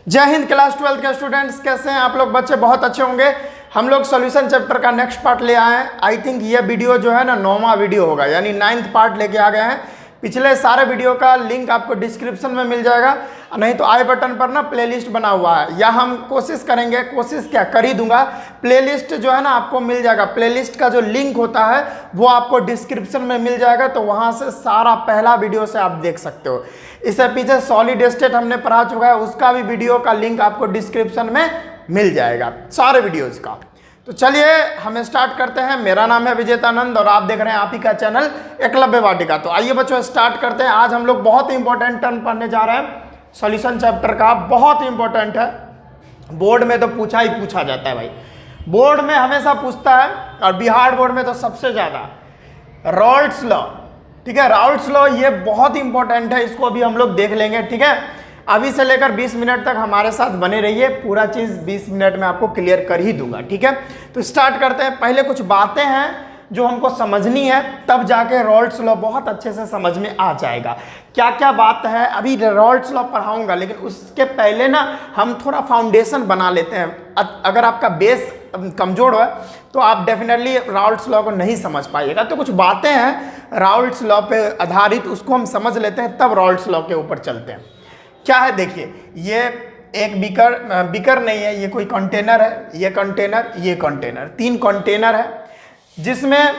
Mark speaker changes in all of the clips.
Speaker 1: जय हिंद। क्लास 12 के स्टूडेंट्स कैसे हैं आप लोग? बच्चे बहुत अच्छे होंगे। हम लोग सॉल्यूशन चैप्टर का नेक्स्ट पार्ट ले आए हैं। आई थिंक ये वीडियो जो है ना 9वां वीडियो होगा, यानी 9th पार्ट लेके आ गए हैं। पिछले सारे वीडियो का लिंक आपको डिस्क्रिप्शन में मिल जाएगा, नहीं तो आई बटन पर ना प्लेलिस्ट बना हुआ है, या हम कोशिश करेंगे, कोशिश क्या कर ही दूंगा, प्लेलिस्ट जो है ना आपको मिल जाएगा। प्लेलिस्ट का जो लिंक होता है वो आपको डिस्क्रिप्शन में मिल जाएगा, तो वहाँ से सारा पहला वीडियो से आप देख सकते हो। इससे पीछे सॉलिड स्टेट हमने पढ़ा चुका है, उसका भी वीडियो का लिंक आपको डिस्क्रिप्शन में मिल जाएगा, सारे वीडियोज़ का। तो चलिए हम स्टार्ट करते हैं। मेरा नाम है विजेतानंद और आप देख रहे हैं आप ही का चैनल एकलव्य वाटिका। तो आइए बच्चों स्टार्ट करते हैं। आज हम लोग बहुत ही इंपॉर्टेंट टर्म पढ़ने जा रहे हैं सॉल्यूशन चैप्टर का, बहुत ही इंपॉर्टेंट है। बोर्ड में तो पूछा ही पूछा जाता है भाई, बोर्ड में हमेशा पूछता है, और बिहार बोर्ड में तो सबसे ज़्यादा। रॉल्ट्स लॉ, ठीक है, रॉल्ट्स लॉ ये बहुत ही इंपॉर्टेंट है, इसको अभी हम लोग देख लेंगे। ठीक है, अभी से लेकर 20 मिनट तक हमारे साथ बने रहिए, पूरा चीज़ 20 मिनट में आपको क्लियर कर ही दूंगा। ठीक है, तो स्टार्ट करते हैं। पहले कुछ बातें हैं जो हमको समझनी है, तब जाके रॉल्ट्स लॉ बहुत अच्छे से समझ में आ जाएगा। क्या क्या बात है, अभी रॉल्ट्स लॉ पढ़ाऊंगा, लेकिन उसके पहले ना हम थोड़ा फाउंडेशन बना लेते हैं। अगर आपका बेस कमज़ोर है तो आप डेफिनेटली रॉल्ट्स लॉ को नहीं समझ पाइएगा। तो कुछ बातें हैं रॉल्ट्स लॉ पे आधारित, उसको हम समझ लेते हैं, तब रॉल्ट्स लॉ के ऊपर चलते हैं। क्या है देखिए, ये एक बीकर नहीं है, ये कोई कंटेनर है, ये कंटेनर, 3 कंटेनर है, जिसमें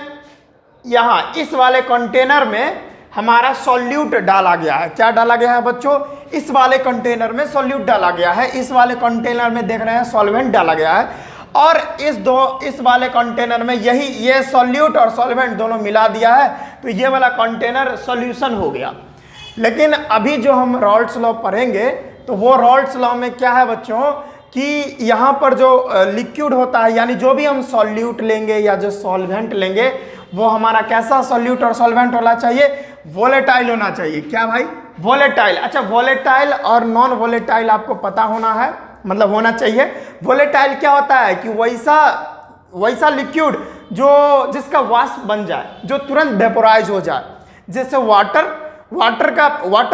Speaker 1: यहाँ इस वाले कंटेनर में हमारा सॉल्यूट डाला गया है। क्या डाला गया है बच्चों? इस वाले कंटेनर में सॉल्यूट डाला गया है। इस वाले कंटेनर में देख रहे हैं सॉल्वेंट डाला गया है, और इस वाले कंटेनर में ये सॉल्यूट और सॉल्वेंट दोनों मिला दिया है, तो ये वाला कंटेनर सॉल्यूशन हो गया। लेकिन अभी जो हम रॉल्ट्स लॉ पढ़ेंगे, तो वो रॉल्ट्स लॉ में क्या है बच्चों कि यहाँ पर जो लिक्विड होता है, यानी जो भी हम सॉल्यूट लेंगे या जो सॉल्वेंट लेंगे, वो हमारा कैसा सॉल्यूट और सॉल्वेंट होना चाहिए? वोलेटाइल होना चाहिए। क्या भाई? वोलेटाइल। अच्छा, वोलेटाइल और नॉन वोलेटाइल आपको पता होना है, मतलब होना चाहिए। वोलेटाइल क्या होता है कि वैसा लिक्विड जिसका वाष्प बन जाए, जो तुरंत वेपोराइज हो जाए। जैसे वाटर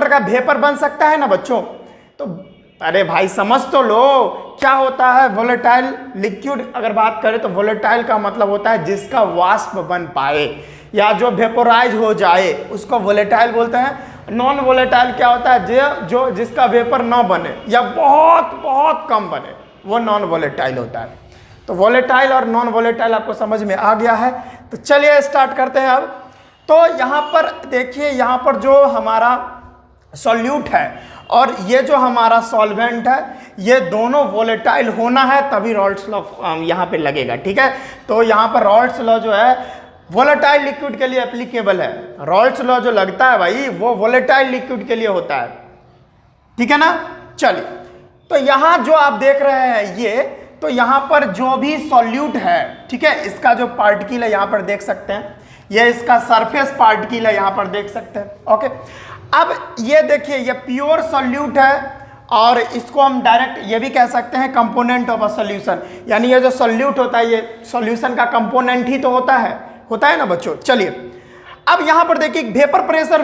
Speaker 1: का वेपर बन सकता है ना बच्चों, तो अरे भाई समझ तो लो क्या होता है वोलेटाइल लिक्विड। अगर बात करें तो वोलेटाइल का मतलब होता है जिसका वाष्प बन पाए या जो वेपोराइज हो जाए, उसको वोलेटाइल बोलते हैं। नॉन वोलेटाइल क्या होता है? जो जिसका वेपर ना बने या बहुत बहुत कम बने, वो नॉन वोलेटाइल होता है। तो वोलेटाइल और नॉन वोलेटाइल आपको समझ में आ गया है। तो चलिए स्टार्ट करते हैं अब। तो यहाँ पर देखिए, यहाँ पर जो हमारा सॉल्यूट है और ये जो हमारा सॉल्वेंट है, ये दोनों वोलेटाइल होना है, तभी रॉल्ट्स लॉ यहाँ पे लगेगा। ठीक है, तो यहाँ पर रॉल्ट्स लॉ जो है वोलेटाइल लिक्विड के लिए एप्लीकेबल है। रॉल्ट्स लॉ जो लगता है भाई, वो वोलेटाइल लिक्विड के लिए होता है। ठीक है ना? चलिए, तो यहाँ जो आप देख रहे हैं ये, तो यहाँ पर जो भी सॉल्यूट है, ठीक है, इसका जो पार्टिकल है यहाँ पर देख सकते हैं, ये इसका सरफेस पार्टिकल है, यहाँ पर देख सकते हैं। ओके, अब ये देखिए, ये प्योर सॉल्यूट है, और इसको हम डायरेक्ट ये भी कह सकते हैं कंपोनेंट ऑफ अ सॉल्यूशन, यानी ये जो सॉल्यूट होता है ये सॉल्यूशन का कंपोनेंट ही तो होता है ना बच्चों। चलिए, अब यहाँ पर देखिए, vapour pressure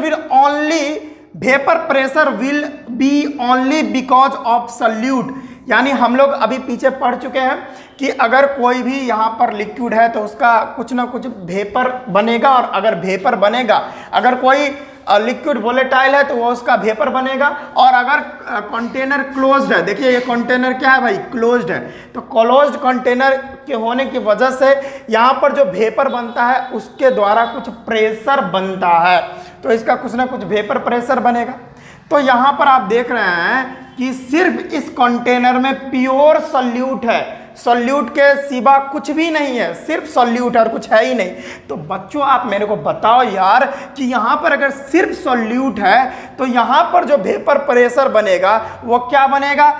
Speaker 1: will be only because of solute, यानी हम लोग अभी पीछे पढ़ चुके हैं कि अगर कोई भी यहाँ पर लिक्विड है तो उसका कुछ ना कुछ वेपर बनेगा, और अगर वेपर बनेगा, अगर कोई लिक्विड वोलेटाइल है तो वो उसका वेपर बनेगा, और अगर कंटेनर क्लोज्ड है, देखिए ये कंटेनर क्या है भाई? क्लोज्ड है। तो क्लोज्ड कंटेनर के होने की वजह से यहाँ पर जो वेपर बनता है उसके द्वारा कुछ प्रेशर बनता है, तो इसका कुछ ना कुछ वेपर प्रेशर बनेगा। तो यहाँ पर आप देख रहे हैं कि सिर्फ इस कंटेनर में प्योर सॉल्यूट है, सॉल्यूट के सिवा कुछ भी नहीं है, सिर्फ सॉल्यूट और कुछ है ही नहीं। तो बच्चों आप मेरे को बताओ यार कि यहाँ पर अगर सिर्फ सॉल्यूट है तो यहाँ पर जो वेपर प्रेशर बनेगा वो क्या बनेगा?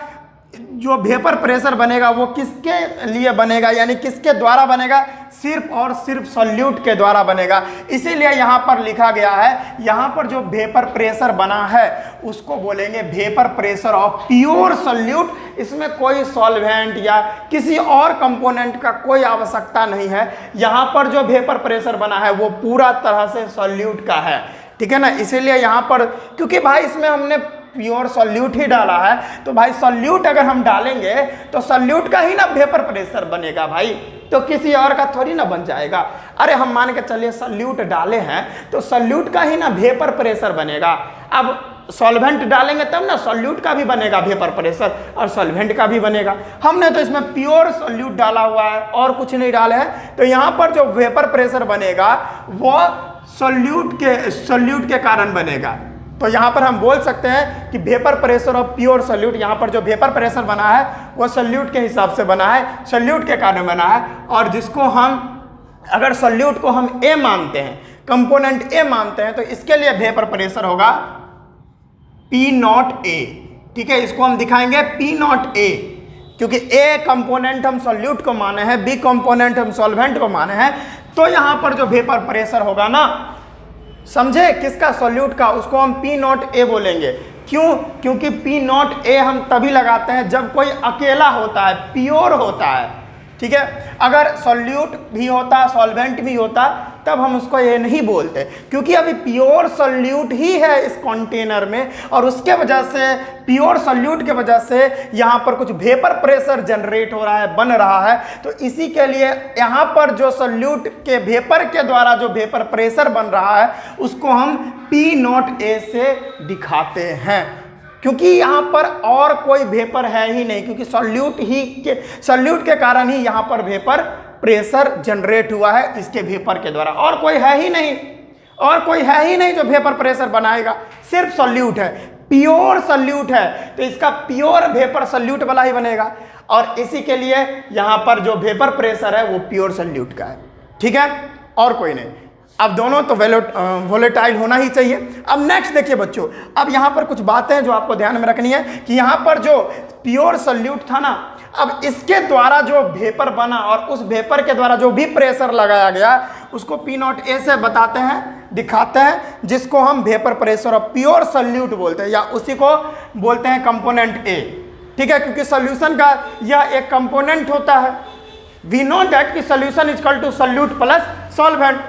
Speaker 1: जो वेपर प्रेशर बनेगा वो किसके लिए बनेगा, यानी किसके द्वारा बनेगा? सिर्फ और सिर्फ सॉल्यूट के द्वारा बनेगा। इसीलिए यहाँ पर लिखा गया है, यहाँ पर जो वेपर प्रेशर बना है उसको बोलेंगे vapour pressure of pure solute. इसमें कोई सॉल्वेंट या किसी और कंपोनेंट का कोई आवश्यकता नहीं है। यहाँ पर जो वेपर प्रेशर बना है वो पूरा तरह से सॉल्यूट का है। ठीक है ना? इसीलिए यहाँ पर, क्योंकि भाई इसमें हमने प्योर सॉल्यूट ही डाला है, तो भाई सॉल्यूट अगर हम डालेंगे तो सॉल्यूट का ही ना वेपर प्रेशर बनेगा भाई, तो किसी और का थोड़ी ना बन जाएगा। अरे हम मान के चलिए सॉल्यूट डाले हैं तो सॉल्यूट का ही ना वेपर प्रेशर बनेगा। अब सॉल्वेंट डालेंगे तब ना सॉल्यूट का भी बनेगा वेपर प्रेशर और सॉल्वेंट का भी बनेगा। हमने तो इसमें प्योर सॉल्यूट डाला हुआ है और कुछ नहीं डाले हैं, तो यहाँ पर जो वेपर प्रेशर बनेगा वो सॉल्यूट के कारण बनेगा। तो यहाँ पर हम बोल सकते हैं कि वेपर प्रेशर और प्योर सॉल्यूट, यहाँ पर जो वेपर प्रेशर बना है वो सॉल्यूट के हिसाब से बना है, सॉल्यूट के कारण बना है। और जिसको हम अगर सॉल्यूट को हम ए मानते हैं, कंपोनेंट ए मानते हैं, तो इसके लिए वेपर प्रेशर होगा P0 A। ठीक है, इसको हम दिखाएंगे P0 A, क्योंकि ए कंपोनेंट हम सॉल्यूट को माने हैं, बी कंपोनेंट हम सॉल्वेंट को माने हैं, तो यहां पर जो वेपर प्रेशर होगा ना, समझे, किसका, सॉल्यूट का, उसको हम P0 A बोलेंगे। क्यों? क्योंकि P0 A हम तभी लगाते हैं जब कोई अकेला होता है, प्योर होता है। ठीक है, अगर सॉल्यूट भी होता, सॉल्वेंट भी होता, तब हम उसको ये नहीं बोलते, क्योंकि अभी प्योर सॉल्यूट ही है इस कंटेनर में, और उसके वजह से, प्योर सॉल्यूट के वजह से यहाँ पर कुछ वेपर प्रेशर जनरेट हो रहा है, बन रहा है। तो इसी के लिए यहाँ पर जो सॉल्यूट के वेपर के द्वारा जो वेपर प्रेशर बन रहा है उसको हम P0 A से दिखाते हैं, क्योंकि यहाँ पर और कोई वेपर है ही नहीं, क्योंकि सॉल्यूट के कारण ही यहाँ पर वेपर प्रेशर जनरेट हुआ है इसके वेपर के द्वारा, और कोई है ही नहीं, और कोई है ही नहीं जो वेपर प्रेशर बनाएगा, सिर्फ सॉल्यूट है, प्योर सॉल्यूट है, तो इसका प्योर वेपर सॉल्यूट वाला ही बनेगा। और इसी के लिए यहाँ पर जो वेपर प्रेशर है वो प्योर सॉल्यूट का है। ठीक है, और कोई नहीं। अब दोनों तो वोलेटाइल होना ही चाहिए। अब नेक्स्ट देखिए बच्चों, अब यहाँ पर कुछ बातें हैं जो आपको ध्यान में रखनी है कि यहाँ पर जो प्योर सॉल्यूट था ना, अब इसके द्वारा जो वेपर बना और उस वेपर के द्वारा जो भी प्रेशर लगाया गया उसको P0 A से बताते हैं, दिखाते हैं, जिसको हम वेपर प्रेशर और प्योर सॉल्यूट बोलते हैं, या उसी को बोलते हैं कंपोनेंट A। ठीक है, क्योंकि सॉल्यूशन का यह एक कंपोनेंट होता है। वी नो दैट कि solution is equal to solute plus solvent,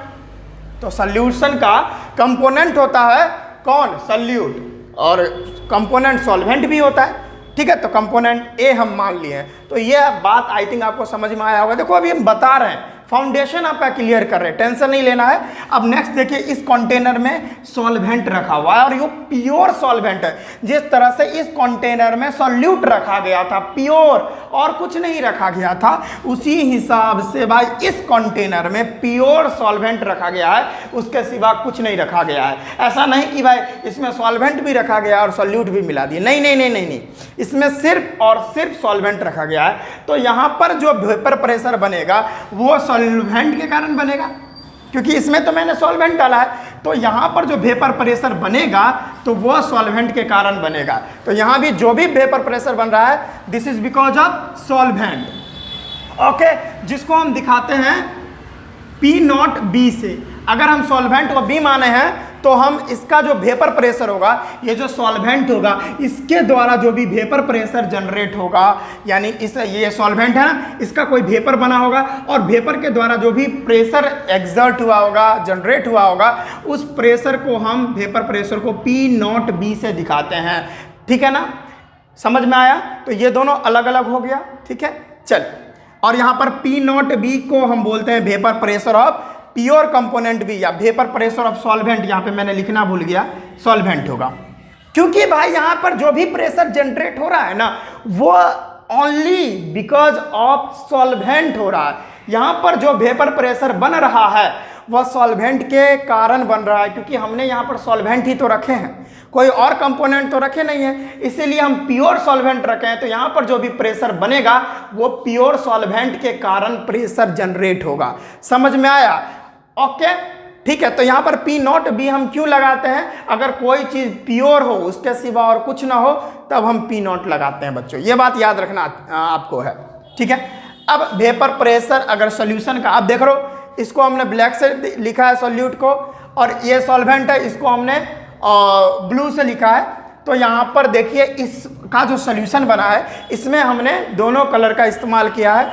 Speaker 1: तो सॉल्यूशन का कंपोनेंट होता है कौन, सॉल्यूट, और कंपोनेंट सॉल्वेंट भी होता है। ठीक है, तो कंपोनेंट ए हम मान लिए हैं। तो ये बात आई थिंक आपको समझ में आया होगा। देखो अभी हम बता रहे हैं, फाउंडेशन आपका क्लियर कर रहे हैं, टेंशन नहीं लेना है। अब नेक्स्ट देखिए, इस कंटेनर में सॉल्वेंट रखा हुआ है और ये प्योर सॉल्वेंट है। जिस तरह से इस कंटेनर में सॉल्यूट रखा गया था प्योर, और कुछ नहीं रखा गया था, उसी हिसाब से भाई इस कंटेनर में प्योर सॉल्वेंट रखा गया है, उसके सिवा कुछ नहीं रखा गया है। ऐसा नहीं कि भाई इसमें सॉल्वेंट भी रखा गया और सॉल्यूट भी मिला दिए, नहीं नहीं नहीं नहीं नहीं, इसमें सिर्फ और सिर्फ सॉल्वेंट रखा गया है। तो यहाँ पर जो वेपर प्रेशर बनेगा वो सॉल्वेंट के कारण बनेगा, क्योंकि इसमें तो मैंने सॉल्वेंट डाला है, तो यहाँ पर जो वेपर प्रेशर बनेगा तो वो सॉल्वेंट के कारण बनेगा। तो यहाँ भी जो भी वेपर प्रेशर बन रहा है, this is because of solvent. Okay, जिसको हम दिखाते हैं P0 B से। अगर हम सॉल्वेंट को B माने हैं तो हम इसका जो वेपर प्रेशर होगा, ये जो सॉल्वेंट होगा, इसके द्वारा जो भी वेपर प्रेशर जनरेट होगा, यानी इस ये सॉल्वेंट है ना, इसका कोई वेपर बना होगा और वेपर के द्वारा जो भी प्रेशर एक्सर्ट हुआ होगा, जनरेट हुआ होगा, उस प्रेशर को हम, वेपर प्रेशर को P0 B से दिखाते हैं। ठीक है ना, समझ में आया? तो ये दोनों अलग अलग हो गया। ठीक है, चल, और यहाँ पर P0 B को हम बोलते हैं vapour pressure of pure component भी, या वेपर प्रेशर ऑफ सॉल्वेंट, यहाँ पे मैंने लिखना भूल गया, सॉल्वेंट होगा। क्योंकि भाई यहाँ पर जो भी प्रेशर जनरेट हो रहा है ना, वो ओनली बिकॉज ऑफ सॉल्वेंट हो रहा है। यहाँ पर जो वेपर प्रेशर बन रहा है वह सॉल्वेंट के कारण बन रहा है, क्योंकि हमने यहाँ पर सॉल्वेंट ही तो रखे हैं, कोई और कंपोनेंट तो रखे नहीं है, इसीलिए हम प्योर सॉल्वेंट रखे हैं। तो यहाँ पर जो भी प्रेशर बनेगा वो प्योर सॉल्वेंट के कारण प्रेशर जनरेट होगा। समझ में आया? ओके, ठीक है। तो यहाँ पर P0 B हम क्यों लगाते हैं? अगर कोई चीज़ प्योर हो, उसके सिवा और कुछ ना हो, तब हम P0 लगाते हैं बच्चों, ये बात याद रखना आपको है। ठीक है, अब वेपर प्रेशर अगर सोल्यूशन का, आप देख रहे हो, इसको हमने ब्लैक से लिखा है सॉल्यूट को, और ये सॉल्वेंट है, इसको हमने ब्लू से लिखा है। तो यहाँ पर देखिए, इस का जो सॉल्यूशन बना है इसमें हमने दोनों कलर का इस्तेमाल किया है,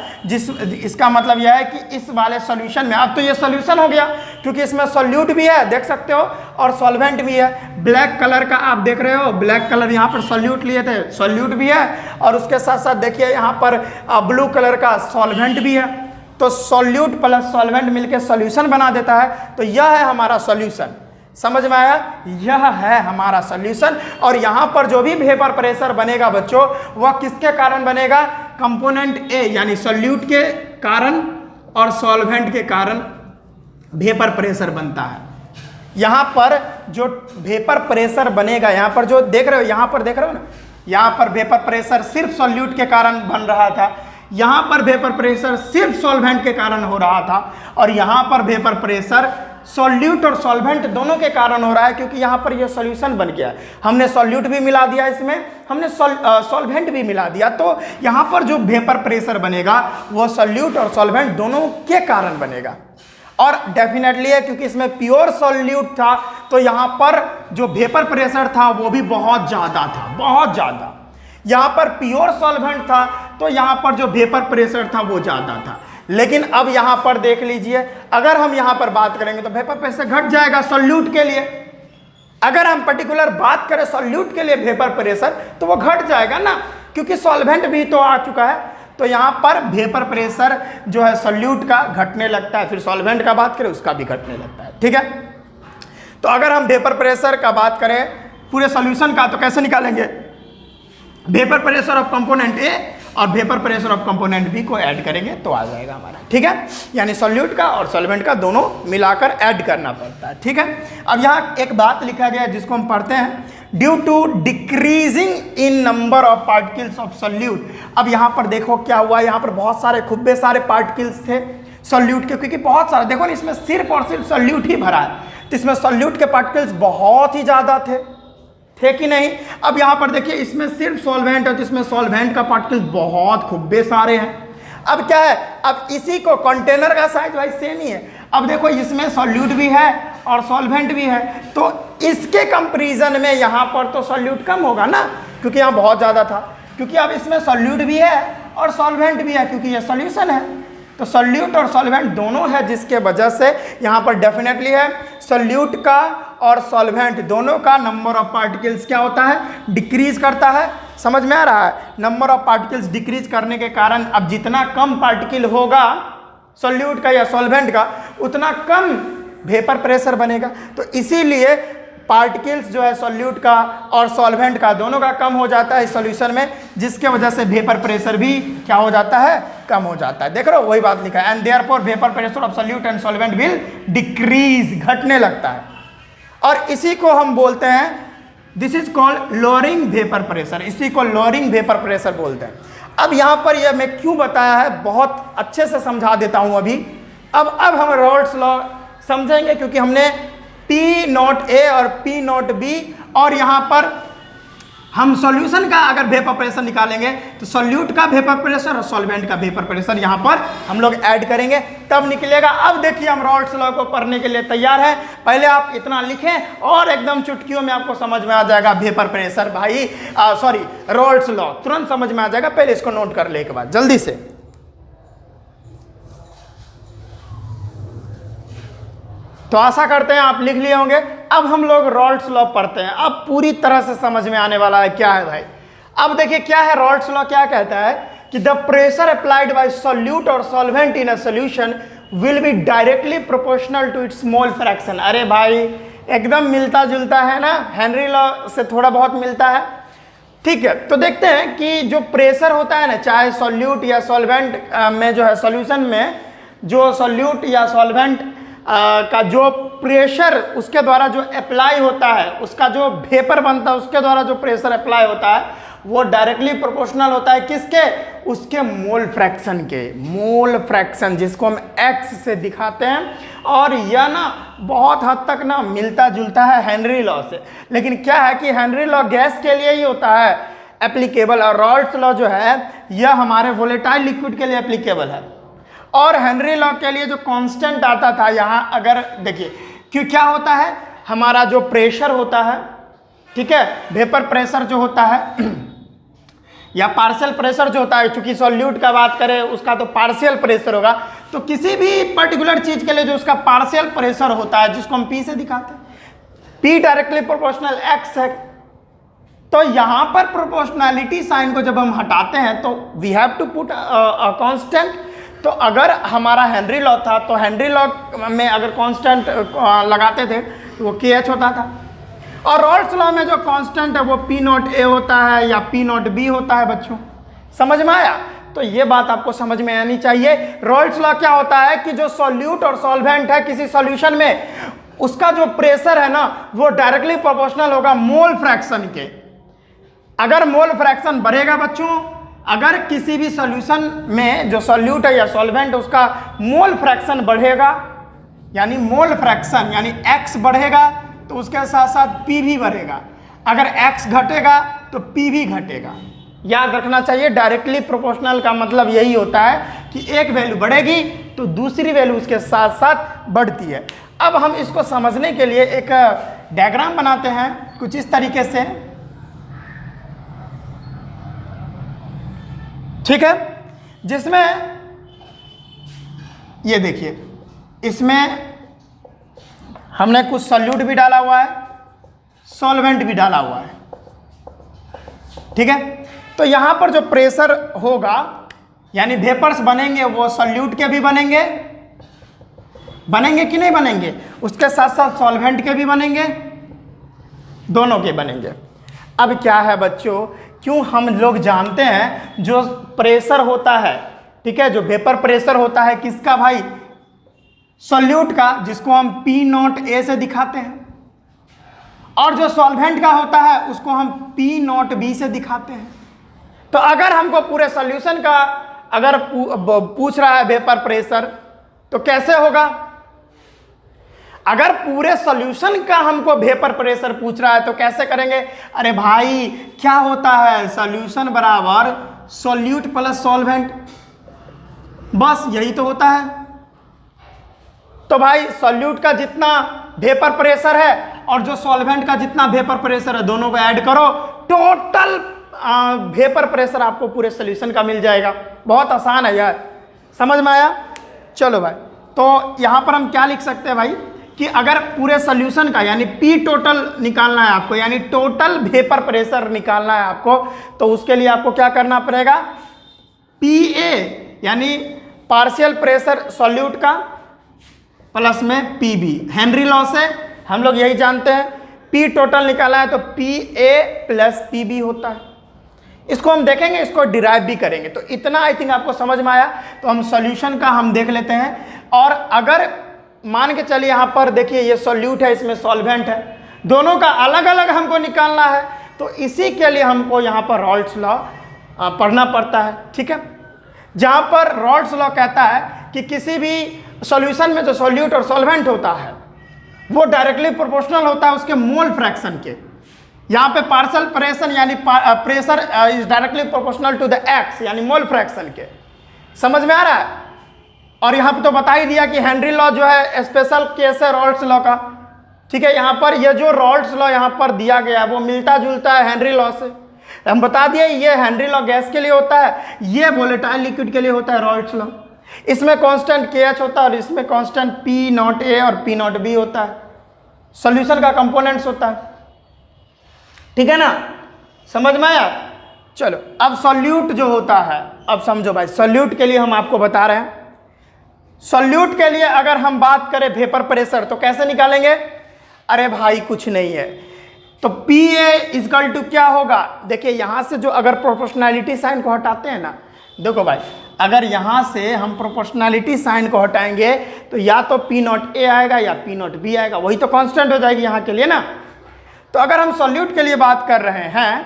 Speaker 1: इसका मतलब यह है कि इस वाले सॉल्यूशन में अब तो ये सॉल्यूशन हो गया क्योंकि इसमें सॉल्यूट भी है, देख सकते हो, और सॉल्वेंट भी है। ब्लैक कलर का आप देख रहे हो, ब्लैक कलर यहाँ पर सॉल्यूट लिए थे, सॉल्यूट भी है, और उसके साथ साथ देखिए यहाँ पर ब्लू कलर का सॉल्वेंट भी है। तो सॉल्यूट प्लस सॉल्वेंट मिलकर सॉल्यूशन बना देता है। तो यह है हमारा सॉल्यूशन, समझ में आया? यह है हमारा सॉल्यूशन। और यहां पर जो भी वेपर प्रेशर बनेगा बच्चों, वह किसके कारण बनेगा? कंपोनेंट ए यानी सॉल्यूट के कारण और सॉल्वेंट के कारण वेपर प्रेशर बनता है। यहां पर जो वेपर प्रेशर बनेगा, यहां पर जो देख रहे हो, यहां पर देख रहे हो ना, यहां पर वेपर प्रेशर सिर्फ सॉल्यूट के कारण बन रहा था, यहां पर वेपर प्रेशर सिर्फ सॉल्वेंट के कारण हो रहा था, और यहां पर वेपर प्रेशर सॉल्यूट और सॉल्वेंट दोनों के कारण हो रहा है क्योंकि यहाँ पर ये सॉल्यूशन बन गया। हमने सॉल्यूट भी मिला दिया, इसमें हमने सॉल्वेंट भी मिला दिया, तो यहाँ पर जो वेपर प्रेशर बनेगा वो सॉल्यूट और सॉल्वेंट दोनों के कारण बनेगा। और डेफिनेटली है क्योंकि इसमें प्योर सॉल्यूट था तो यहाँ पर जो वेपर प्रेशर था वो भी बहुत ज़्यादा था, बहुत ज़्यादा। यहाँ पर प्योर सॉल्वेंट था तो यहाँ पर जो वेपर प्रेशर था वो ज़्यादा था। लेकिन अब यहां पर देख लीजिए, अगर हम यहां पर बात करेंगे तो वेपर प्रेशर घट जाएगा सॉल्यूट के लिए। अगर हम पर्टिकुलर बात करें सॉल्यूट के लिए वेपर प्रेशर तो वो घट जाएगा ना, क्योंकि सॉल्वेंट भी तो आ चुका है। तो यहां पर वेपर प्रेशर जो है सॉल्यूट का घटने लगता है, फिर सॉल्वेंट का बात करें उसका भी घटने लगता है, ठीक है। तो अगर हम वेपर प्रेशर का बात करें पूरे सॉल्यूशन का तो कैसे निकालेंगे? Vapour pressure of component A और vapour pressure of component B को ऐड करेंगे तो आ जाएगा हमारा, ठीक है। यानी सॉल्यूट का और सॉल्वेंट का दोनों मिलाकर ऐड करना पड़ता है, ठीक है। अब यहाँ एक बात लिखा गया है जिसको हम पढ़ते हैं, due to decreasing in number of particles of solute. अब यहाँ पर देखो क्या हुआ, यहाँ पर बहुत सारे खूबे सारे पार्टिकल्स थे सॉल्यूट के, क्योंकि बहुत सारे, देखो ना इसमें सिर्फ और सिर्फ सॉल्यूट ही भरा है, तो इसमें सॉल्यूट के पार्टिकल्स बहुत ही ज़्यादा थे कि नहीं। अब यहाँ पर देखिए इसमें सिर्फ सॉल्वेंट है तो इसमें सॉल्वेंट का पार्टिकल्स बहुत खूबे सारे हैं। अब क्या है, अब इसी को कंटेनर का साइज वाइज सेम ही है। अब देखो इसमें सॉल्यूट भी है और सॉल्वेंट भी है, तो इसके कंपैरिजन में यहाँ पर तो सॉल्यूट कम होगा ना, क्योंकि यहाँ बहुत ज़्यादा था। क्योंकि अब इसमें सॉल्यूट भी है और सॉल्वेंट भी है क्योंकि ये सॉल्यूशन है, तो सॉल्यूट और सॉल्वेंट दोनों है, जिसके वजह से यहाँ पर डेफिनेटली है सॉल्यूट का और सॉल्वेंट दोनों का नंबर ऑफ पार्टिकल्स क्या होता है? डिक्रीज करता है। समझ में आ रहा है? नंबर ऑफ पार्टिकल्स डिक्रीज करने के कारण अब जितना कम पार्टिकल होगा सॉल्यूट का या सॉल्वेंट का उतना कम वेपर प्रेशर बनेगा। तो इसीलिए पार्टिकल्स जो है सॉल्यूट का और सॉल्वेंट का दोनों का कम हो जाता है इस सॉल्यूशन में, जिसके वजह से वेपर प्रेशर भी क्या हो जाता है? कम हो जाता है। देख रहे हो वही बात लिखा है, and therefore vapour pressure of solute and solvent will decrease, घटने लगता है। और इसी को हम बोलते हैं, this is called lowering vapour pressure, इसी को लोअरिंग वेपर प्रेशर बोलते हैं। अब यहाँ पर यह मैं क्यों बताया है बहुत अच्छे से समझा देता हूँ अभी। अब हम रॉल्स लॉ समझेंगे, क्योंकि हमने P नॉट ए और P नॉट बी, और यहाँ पर हम सॉल्यूशन का अगर वेपर प्रेशर निकालेंगे तो सॉल्यूट का वेपर प्रेशर और सॉल्वेंट का वेपर प्रेशर यहाँ पर हम लोग ऐड करेंगे तब निकलेगा। अब देखिए हम रॉल्स लॉ को पढ़ने के लिए तैयार हैं। पहले आप इतना लिखें और एकदम चुटकियों में आपको समझ में आ जाएगा वेपर प्रेशर, भाई सॉरी रॉल्स लॉ तुरंत समझ में आ जाएगा। पहले इसको नोट कर ले एक बार जल्दी से। तो आशा करते हैं आप लिख लिए होंगे। अब हम लोग रॉल्स लॉ पढ़ते हैं, अब पूरी तरह से समझ में आने वाला है क्या है भाई। अब देखिए क्या है रॉल्स लॉ, क्या कहता है कि the pressure applied by solute और solvent in a solution will be directly proportional to its mole fraction. अरे भाई एकदम मिलता जुलता है ना, हेनरी लॉ से थोड़ा बहुत मिलता है, ठीक है। तो देखते हैं कि जो प्रेशर होता है ना, चाहे सॉल्यूट या सॉल्वेंट में जो है सॉल्यूशन में जो सॉल्यूट या सॉल्वेंट का जो प्रेशर उसके द्वारा जो अप्लाई होता है, उसका जो वेपर बनता है उसके द्वारा जो प्रेशर अप्लाई होता है वो डायरेक्टली प्रोपोर्शनल होता है किसके? उसके मोल फ्रैक्शन के। मोल फ्रैक्शन जिसको हम x से दिखाते हैं, और यह ना बहुत हद तक ना मिलता जुलता है हेनरी लॉ से। लेकिन क्या है कि हेनरी लॉ गैस के लिए ही होता है एप्लीकेबल, और रॉल्स लॉ जो है यह हमारे वोलेटाइल लिक्विड के लिए एप्लीकेबल है। और हेनरी लॉ के लिए जो कांस्टेंट आता था यहाँ, अगर देखिए क्यों क्या होता है, हमारा जो प्रेशर होता है, ठीक है, वेपर प्रेशर जो होता है या पार्शियल प्रेशर जो होता है, चूंकि सॉल्यूट का बात करें उसका तो पार्शियल प्रेशर होगा, तो किसी भी पर्टिकुलर चीज के लिए जो उसका पार्शियल प्रेशर होता है जिसको हम P से दिखाते हैं, P डायरेक्टली प्रोपोर्शनल X है। तो यहां पर प्रोपोर्शनैलिटी साइन को जब हम हटाते हैं तो we have to put a constant. तो अगर हमारा हेनरी लॉ था तो हेनरी लॉ में अगर कांस्टेंट लगाते थे तो वो KH होता था, और रॉल्स लॉ में जो कांस्टेंट है वो P0A होता है या P0B होता है। बच्चों समझ में आया? तो ये बात आपको समझ में आनी चाहिए। रॉल्स लॉ क्या होता है कि जो सॉल्यूट और सॉल्वेंट है किसी सॉल्यूशन में, उसका जो प्रेशर है ना वो डायरेक्टली प्रोपोर्शनल होगा मोल फ्रैक्शन के। अगर मोल फ्रैक्शन बढ़ेगा बच्चों, अगर किसी भी सॉल्यूशन में जो सॉल्यूट है या सॉल्वेंट उसका मोल फ्रैक्शन बढ़ेगा, यानी मोल फ्रैक्शन यानी X बढ़ेगा तो उसके साथ साथ P भी बढ़ेगा। अगर X घटेगा तो P भी घटेगा। याद रखना चाहिए, डायरेक्टली प्रोपोर्शनल का मतलब यही होता है कि एक वैल्यू बढ़ेगी तो दूसरी वैल्यू उसके साथ साथ बढ़ती है। अब हम इसको समझने के लिए एक डायग्राम बनाते हैं कुछ इस तरीके से, ठीक है, जिसमें ये देखिए, इसमें हमने कुछ सॉल्यूट भी डाला हुआ है, सॉल्वेंट भी डाला हुआ है, ठीक है। तो यहां पर जो प्रेशर होगा यानी वेपर्स बनेंगे वो सॉल्यूट के भी बनेंगे कि नहीं बनेंगे, उसके साथ साथ सॉल्वेंट के भी बनेंगे, दोनों के बनेंगे। अब क्या है बच्चों, क्यों हम लोग जानते हैं जो प्रेशर होता है, ठीक है, जो वेपर प्रेशर होता है किसका भाई, सॉल्यूट का, जिसको हम P0A से दिखाते हैं, और जो सॉल्वेंट का होता है उसको हम P0B से दिखाते हैं। तो अगर हमको पूरे सॉल्यूशन का अगर पूछ रहा है वेपर प्रेशर तो कैसे होगा, अगर पूरे सॉल्यूशन का हमको वेपर प्रेशर पूछ रहा है तो कैसे करेंगे, अरे भाई क्या होता है, सॉल्यूशन बराबर सॉल्यूट प्लस सॉल्वेंट, बस यही तो होता है। तो भाई सॉल्यूट का जितना वेपर प्रेशर है और जो सॉल्वेंट का जितना वेपर प्रेशर है दोनों को ऐड करो, टोटल वेपर प्रेशर आपको पूरे सॉल्यूशन का मिल जाएगा। बहुत आसान है यार, समझ में आया? चलो भाई, तो यहां पर हम क्या लिख सकते हैं भाई कि अगर पूरे सॉल्यूशन का यानी P टोटल निकालना है आपको, यानी टोटल वेपर प्रेशर निकालना है आपको, तो उसके लिए आपको क्या करना पड़ेगा, PA यानी पार्शियल प्रेशर सॉल्यूट का प्लस में PB। हेनरी लॉ से हम लोग यही जानते हैं, P टोटल निकाला है तो PA प्लस PB होता है। इसको हम देखेंगे, इसको डिराइव भी करेंगे। तो इतना आई थिंक आपको समझ में आया। तो हम सॉल्यूशन का हम देख लेते हैं, और अगर मान के चलिए यहाँ पर देखिए ये सॉल्यूट है, इसमें सॉल्वेंट है, दोनों का अलग अलग हमको निकालना है, तो इसी के लिए हमको यहाँ पर रॉल्स लॉ पढ़ना पड़ता है, ठीक है। जहाँ पर रॉल्स लॉ कहता है कि किसी भी सॉल्यूशन में जो सॉल्यूट और सॉल्वेंट होता है वो डायरेक्टली प्रोपोर्शनल होता है उसके मोल फ्रैक्शन के। यहाँ पे पार्शियल प्रेशर यानी pressure is directly proportional to the X यानी मोल फ्रैक्शन के। समझ में आ रहा है? और यहाँ पे तो बता ही दिया कि हेनरी लॉ जो है स्पेशल केस है रॉल्स लॉ का, ठीक है। यहाँ पर ये जो रॉल्स लॉ यहाँ पर दिया गया है वो मिलता जुलता है हेनरी लॉ से। हम बता दिए ये हेनरी लॉ गैस के लिए होता है, ये वोलेटाइल लिक्विड के लिए होता है रॉल्स लॉ। इसमें कांस्टेंट KH होता है और इसमें कांस्टेंट P0A और P0B होता है, सॉल्यूशन का कंपोनेंट्स होता है, ठीक है ना। समझ में आया? चलो अब सॉल्यूट जो होता है, अब समझो भाई, सॉल्यूट के लिए हम आपको बता रहे हैं। सॉल्यूट के लिए अगर हम बात करें वेपर प्रेशर तो कैसे निकालेंगे, अरे भाई कुछ नहीं है, तो PA इक्वल टू क्या होगा, देखिए यहां से जो अगर प्रोपोर्शनैलिटी साइन को हटाते हैं ना, देखो भाई अगर यहां से हम प्रोपोर्शनैलिटी साइन को हटाएंगे तो या तो P0A आएगा या P0B आएगा, वही तो कांस्टेंट हो जाएगी यहाँ के लिए ना। तो अगर हम सॉल्यूट के लिए बात कर रहे हैं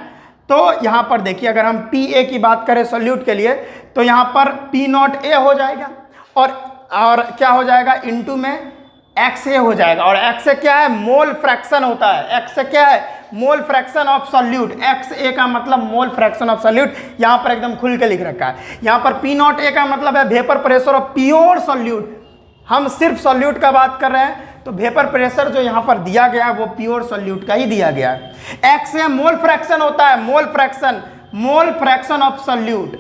Speaker 1: तो यहाँ पर देखिए अगर हम PA की बात करें सॉल्यूट के लिए तो यहाँ पर P0A हो जाएगा और क्या हो जाएगा, इनटू में XA हो जाएगा। और XA क्या है, मोल फ्रैक्शन होता है। XA क्या है, mole fraction of solute. XA का मतलब मोल फ्रैक्शन ऑफ सॉल्यूट, यहाँ पर एकदम खुल के लिख रखा है। यहाँ पर P0A का मतलब है vapour pressure of pure solute. हम सिर्फ सॉल्यूट का बात कर रहे हैं तो वेपर प्रेशर जो यहाँ पर दिया गया है वो प्योर सॉल्यूट का ही दिया गया है। XA मोल फ्रैक्शन होता है, mole fraction mole fraction of solute,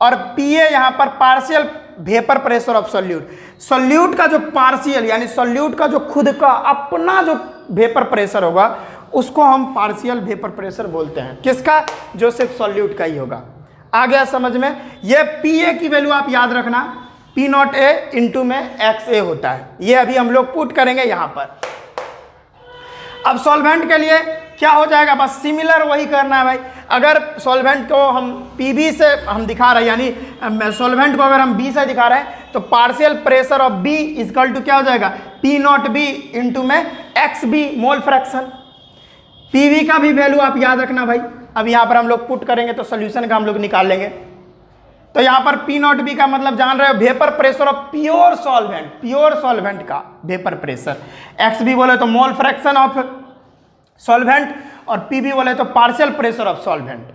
Speaker 1: और पीए यहां पर partial vapour pressure of solute. Solute का जो पार्शियल यानी सॉल्यूट का जो खुद का अपना जो वेपर प्रेशर होगा उसको हम पार्शियल वेपर प्रेशर बोलते हैं। किसका? जो सिर्फ सॉल्यूट का ही होगा। आ गया समझ में? ये पीए की वैल्यू आप याद रखना, पी नॉट ए इंटू में एक्स ए होता है। ये अभी हम लोग पुट करेंगे यहां पर। अब सॉल्वेंट के लिए क्या हो जाएगा? बस सिमिलर वही करना है भाई। अगर सॉल्वेंट को हम पीबी से हम दिखा रहे हैं, यानी सॉल्वेंट को अगर हम बी से दिखा रहे हैं, तो partial pressure of B equal to क्या हो जाएगा? पी नॉट बी इंटू में X B mole fraction. PV का भी वैल्यू आप याद रखना भाई। अब यहाँ पर हम लोग पुट करेंगे तो सोल्यूशन का हम लोग निकाल लेंगे। तो यहाँ पर पी नॉट बी का मतलब जान रहे हो, vapour pressure of pure solvent का वेपर प्रेशर। एक्स बी बोले तो मोल फ्रैक्शन ऑफ सॉल्वेंट, और पीबी बोले तो पार्शियल प्रेशर ऑफ सॉल्वेंट।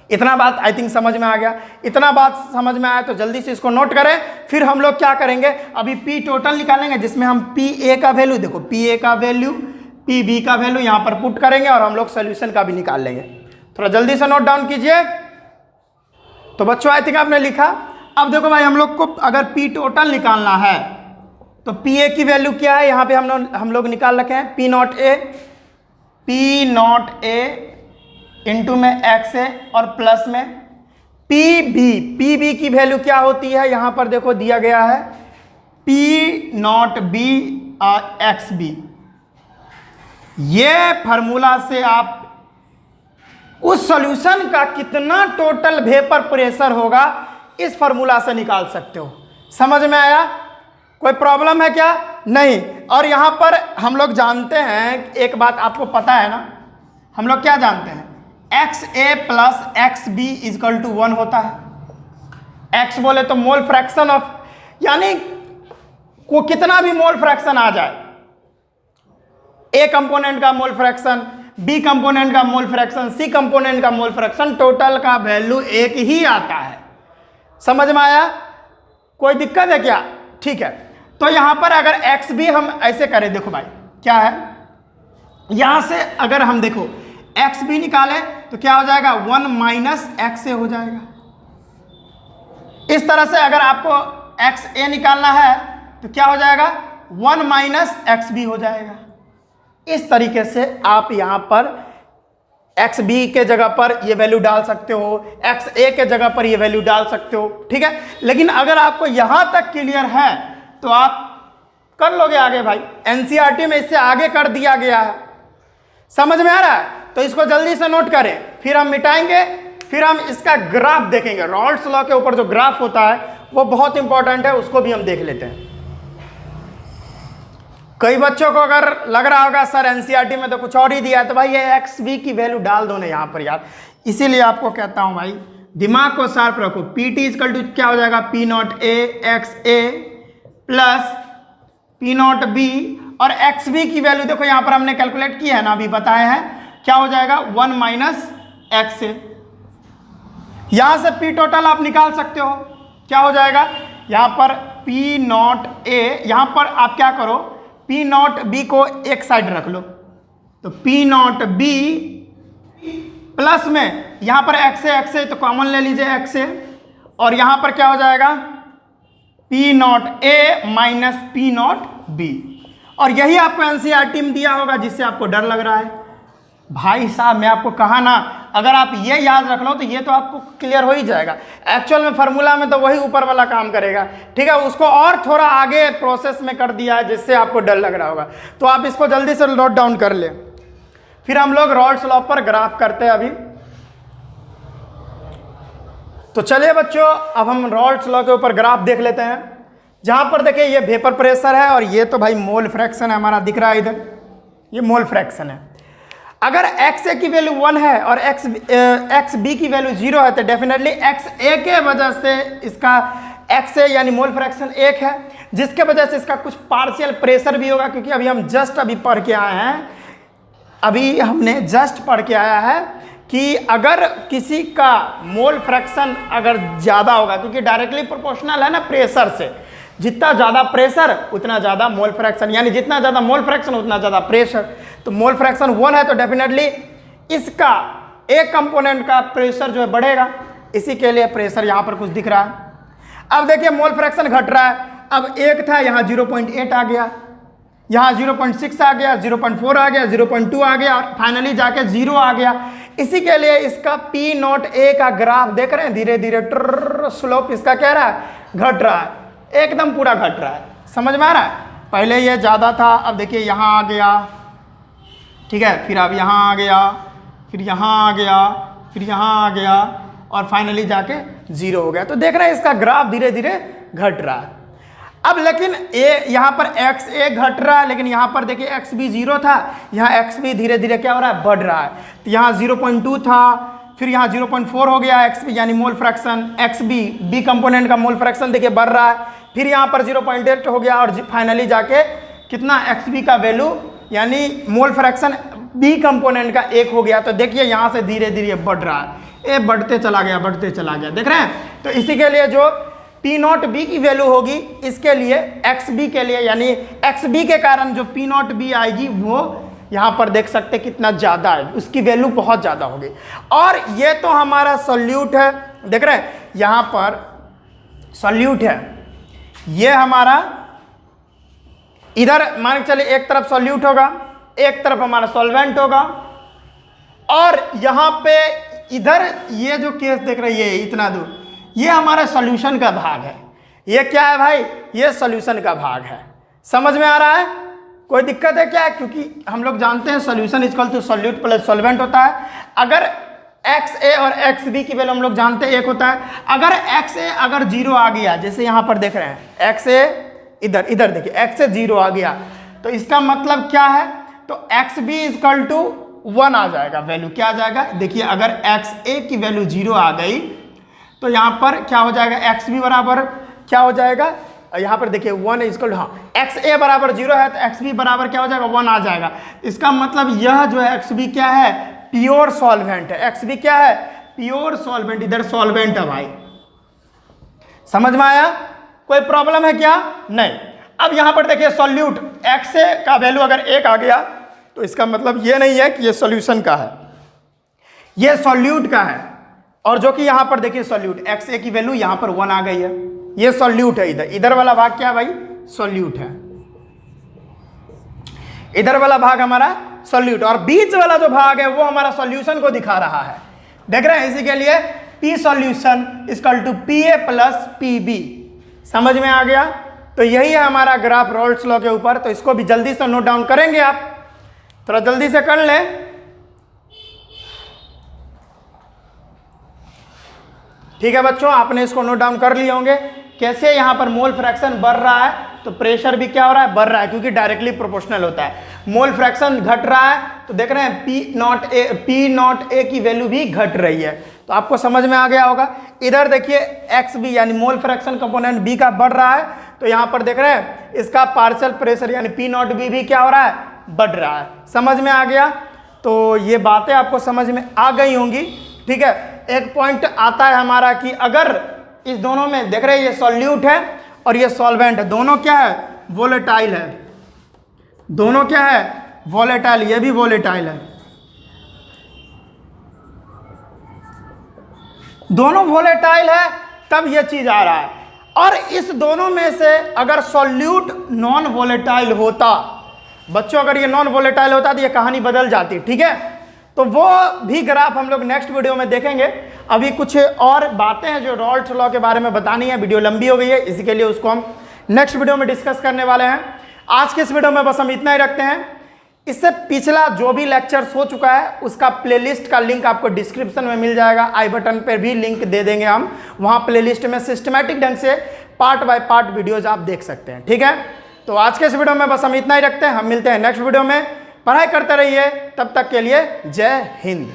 Speaker 1: इतना बात आई थिंक समझ में आ गया। इतना बात समझ में आया तो जल्दी से इसको नोट करें। फिर हम लोग क्या करेंगे, अभी पी टोटल निकालेंगे जिसमें हम पी ए का वैल्यू, देखो पी ए का वैल्यू, पी बी का वैल्यू यहाँ पर पुट करेंगे और हम लोग सोल्यूशन का भी निकाल लेंगे। थोड़ा जल्दी से नोट डाउन कीजिए। तो बच्चों आई थिंक आपने लिखा। अब देखो भाई, हम लोग को अगर पी टोटल निकालना है तो पी ए की वैल्यू क्या है? यहाँ पे हम लोग निकाल रखे हैं पी नॉट ए इंटू में एक्स ए और प्लस में पी बी की वैल्यू क्या होती है? यहाँ पर देखो दिया गया है पी नॉट बी और एक्स बी। ये फार्मूला से आप उस सॉल्यूशन का कितना टोटल वेपर प्रेशर होगा इस फार्मूला से निकाल सकते हो। समझ में आया? कोई प्रॉब्लम है क्या? नहीं। और यहां पर हम लोग जानते हैं एक बात, आपको पता है ना, हम लोग क्या जानते हैं? X A plus X B equal to 1 होता है। एक्स बोले तो मोल फ्रैक्शन ऑफ, यानी को कितना भी मोल फ्रैक्शन आ जाए, ए कंपोनेंट का मोल फ्रैक्शन, बी कंपोनेंट का मोल फ्रैक्शन, सी कंपोनेंट का मोल फ्रैक्शन, टोटल का वैल्यू एक ही आता है। समझ में आया? कोई दिक्कत है क्या? ठीक है। तो यहां पर अगर एक्स भी हम ऐसे करें, देखो भाई क्या है, यहां से अगर हम देखो एक्स भी निकाले तो क्या हो जाएगा? 1 माइनस एक्स ए हो जाएगा। इस तरह से अगर आपको एक्स ए निकालना है तो क्या हो जाएगा? 1 माइनस एक्स बी हो जाएगा। इस तरीके से आप यहां पर एक्स बी के जगह पर ये वैल्यू डाल सकते हो, एक्स ए के जगह पर ये वैल्यू डाल सकते हो। ठीक है। लेकिन अगर आपको यहां तक क्लियर है तो आप कर लोगे आगे भाई। एनसीईआरटी में इससे आगे कर दिया गया है। समझ में आ रहा है? तो इसको जल्दी से नोट करें, फिर हम मिटाएंगे, फिर हम इसका ग्राफ देखेंगे। रॉल्स लॉ के ऊपर जो ग्राफ होता है वो बहुत इंपॉर्टेंट है, उसको भी हम देख लेते हैं। कई बच्चों को अगर लग रहा होगा सर एनसीईआरटी में तो कुछ और ही दिया है, तो भाई ये एक्स बी की वैल्यू डाल दो ना यहाँ पर यार। इसीलिए आपको कहता हूं भाई दिमाग को शार्प रखो। पी टी इजकल टू क्या हो जाएगा? P not a x A plus P naught B, और एक्स बी की वैल्यू देखो यहाँ पर हमने कैलकुलेट की है ना, अभी बताए हैं, क्या हो जाएगा? 1 माइनस एक्स ए। यहां से पी टोटल आप निकाल सकते हो, क्या हो जाएगा? यहां पर पी नॉट ए, यहां पर आप क्या करो, पी नॉट बी को एक साइड रख लो, तो पी नॉट बी प्लस में यहां पर एक्स ए तो कॉमन ले लीजिए एक्स ए, और यहां पर क्या हो जाएगा? P not a minus P naught B. और यही आपको एनसीईआरटी में दिया होगा जिससे आपको डर लग रहा है। भाई साहब मैं आपको कहा ना, अगर आप ये याद रख लो तो ये तो आपको क्लियर हो ही जाएगा। एक्चुअल में फार्मूला में तो वही ऊपर वाला काम करेगा। ठीक है, उसको और थोड़ा आगे प्रोसेस में कर दिया है जिससे आपको डर लग रहा होगा। तो आप इसको जल्दी से नोट डाउन कर ले। फिर हम लोग रॉल्स लॉ पर ग्राफ करते हैं अभी। तो चलिए बच्चों, अब हम रॉल्स लॉ के ऊपर ग्राफ देख लेते हैं। जहां पर देखिए ये वेपर प्रेशर है और ये तो भाई मोल फ्रैक्शन है, हमारा दिख रहा है इधर, ये मोल फ्रैक्शन है। अगर एक्स ए की वैल्यू 1 है और एक्स बी की वैल्यू 0 है तो डेफिनेटली एक्स ए के वजह से इसका एक्स ए यानी मोल फ्रैक्शन 1 है, जिसके वजह से इसका कुछ पार्शियल प्रेशर भी होगा। क्योंकि अभी हम जस्ट अभी पढ़ के आए हैं, अभी हमने जस्ट पढ़ के आया है कि अगर किसी का मोल फ्रैक्शन अगर ज़्यादा होगा, क्योंकि डायरेक्टली प्रोपोर्शनल है ना प्रेशर से, जितना ज़्यादा प्रेशर उतना ज़्यादा मोल फ्रैक्शन, यानी जितना ज़्यादा मोल फ्रैक्शन उतना ज़्यादा प्रेशर। तो मोल फ्रैक्शन 1 है तो डेफिनेटली इसका एक कंपोनेंट का प्रेशर जो है बढ़ेगा, इसी के लिए प्रेशर यहाँ पर कुछ दिख रहा है। अब देखिए मोल फ्रैक्शन घट रहा है, अब एक था यहाँ 0.8 आ गया, यहाँ 0.6 आ गया, 0.4 आ गया, 0.2 आ गया और फाइनली जाके 0 आ गया। इसी के लिए इसका P नॉट ए का ग्राफ देख रहे हैं, धीरे धीरे स्लोप इसका क्या रहा है, घट रहा है, एकदम पूरा घट रहा है। समझ में आ रहा है? पहले ये ज़्यादा था, अब देखिए यहाँ आ गया, ठीक है, फिर अब यहाँ आ गया, फिर यहाँ आ गया, फिर यहाँ आ गया और फाइनली जाके 0 हो गया। तो देख रहे हैं इसका ग्राफ धीरे धीरे घट रहा है। अब लेकिन यहाँ पर एक्स ए घट रहा है, लेकिन यहाँ पर देखिए एक्स बी 0 था, यहाँ एक्स बी धीरे धीरे क्या हो रहा है, बढ़ रहा है। तो यहाँ 0.2 था, फिर यहाँ 0.4 हो गया एक्स बी यानी mole fraction, X B B component का मोल फ्रैक्शन देखिए बढ़ रहा है, फिर यहाँ पर 0.8 हो गया और फाइनली जाके कितना एक्स बी का वैल्यू यानी मोल फ्रैक्शन बी कंपोनेंट का 1 हो गया। तो देखिए यहाँ से धीरे धीरे बढ़ रहा है, ये बढ़ते चला गया, बढ़ते चला गया, देख रहे हैं। तो इसी के लिए जो P नॉट बी की वैल्यू होगी, इसके लिए एक्स बी के लिए यानी एक्स बी के कारण जो P नॉट बी आएगी वो यहाँ पर देख सकते कितना ज़्यादा है, उसकी वैल्यू बहुत ज़्यादा होगी। और ये तो हमारा सॉल्यूट है, देख रहे हैं यहाँ पर सॉल्यूट है, ये हमारा इधर मान के चलिए एक तरफ सॉल्यूट होगा, एक तरफ हमारा सॉल्वेंट होगा, और यहाँ पे इधर ये जो केस देख रहे हैं ये इतना दूर, ये हमारा सॉल्यूशन का भाग है। ये क्या है भाई, ये सॉल्यूशन का भाग है। समझ में आ रहा है? कोई दिक्कत है क्या? क्योंकि हम लोग जानते हैं solution equal to solute plus solvent होता है। अगर एक्स ए और एक्स बी की वैल्यू हम लोग जानते हैं 1 होता है। अगर एक्स ए अगर 0 आ गया, जैसे यहाँ पर देख रहे हैं एक्स ए इधर इधर देखिए एक्स ए 0 आ गया, तो इसका मतलब क्या है, तो एक्स बी इक्वल टू 1 आ जाएगा, वैल्यू क्या आ जाएगा, देखिए अगर एक्स ए की वैल्यू 0 आ गई तो यहाँ पर क्या हो जाएगा, एक्स बी बराबर क्या हो जाएगा, यहाँ पर देखिए 1 इक्वल, हाँ एक्स ए बराबर 0 है तो एक्स बी बराबर क्या हो जाएगा, 1 आ जाएगा। इसका मतलब यह जो है एक्स बी क्या है, प्योर सॉल्वेंट है। एक्स बी क्या है, प्योर सॉल्वेंट, इधर सॉल्वेंट है भाई। समझ में आया? कोई प्रॉब्लम है क्या? नहीं। अब यहाँ पर देखिए सॉल्यूट एक्स ए का वैल्यू अगर 1 आ गया तो इसका मतलब ये नहीं है कि ये सॉल्यूशन का है, ये सॉल्यूट का है। और जो कि यहाँ पर देखिए सॉल्यूट एक्स ए की वैल्यू यहाँ पर 1 आ गई है, ये सॉल्यूट है। इधर इधर वाला भाग क्या है भाई, सॉल्यूट है। इधर वाला भाग हमारा सॉल्यूट, और बीच वाला जो भाग है वो हमारा सॉल्यूशन को दिखा रहा है, देख रहे हैं। इसी के लिए P solution equal to P A plus P B. समझ में आ गया? तो यही है हमारा ग्राफ रोल्स लॉ के ऊपर। तो इसको भी जल्दी से नोट डाउन करेंगे, आप थोड़ा जल्दी से कर लें। ठीक है बच्चों, आपने इसको नोट डाउन कर लिए होंगे। कैसे यहाँ पर मोल फ्रैक्शन बढ़ रहा है तो प्रेशर भी क्या हो रहा है, बढ़ रहा है, क्योंकि डायरेक्टली प्रोपोर्शनल होता है। मोल फ्रैक्शन घट रहा है तो देख रहे हैं पी नॉट ए की वैल्यू भी घट रही है। तो आपको समझ में आ गया होगा। इधर देखिए एक्स बी यानी मोल फ्रैक्शन कंपोनेंट बी का बढ़ रहा है, तो यहाँ पर देख रहे हैं इसका पार्शियल प्रेशर यानी पी नॉट बी भी क्या हो रहा है, बढ़ रहा है। समझ में आ गया? तो ये बातें आपको समझ में आ गई होंगी। ठीक है, एक पॉइंट आता है हमारा कि अगर इस दोनों में देख रहे हैं ये सॉल्यूट है और ये सॉल्वेंट है, दोनों क्या है, वोलेटाइल है। दोनों क्या है, वोलेटाइल, ये भी वोलेटाइल है। दोनों वोलेटाइल है तब ये चीज आ रहा है। और इस दोनों में से अगर सॉल्यूट नॉन वोलेटाइल होता बच्चों, अगर ये नॉन वोलेटाइल होता तो ये कहानी बदल जाती। ठीक है, तो वो भी ग्राफ हम लोग नेक्स्ट वीडियो में देखेंगे। अभी कुछ और बातें हैं जो रोल्स लॉ के बारे में बतानी है। वीडियो लंबी हो गई है, इसी के लिए उसको हम नेक्स्ट वीडियो में डिस्कस करने वाले हैं। आज के इस वीडियो में बस हम इतना ही रखते हैं। इससे पिछला जो भी लेक्चर्स हो चुका है उसका प्लेलिस्ट का लिंक आपको डिस्क्रिप्शन में मिल जाएगा। आई बटन पर भी लिंक दे देंगे हम, वहाँ प्लेलिस्ट में सिस्टमैटिक ढंग से पार्ट बाय पार्ट वीडियोज आप देख सकते हैं। ठीक है, तो आज के इस वीडियो में बस हम इतना ही रखते हैं। हम मिलते हैं नेक्स्ट वीडियो में। पढ़ाई करते रहिए, तब तक के लिए जय हिंद।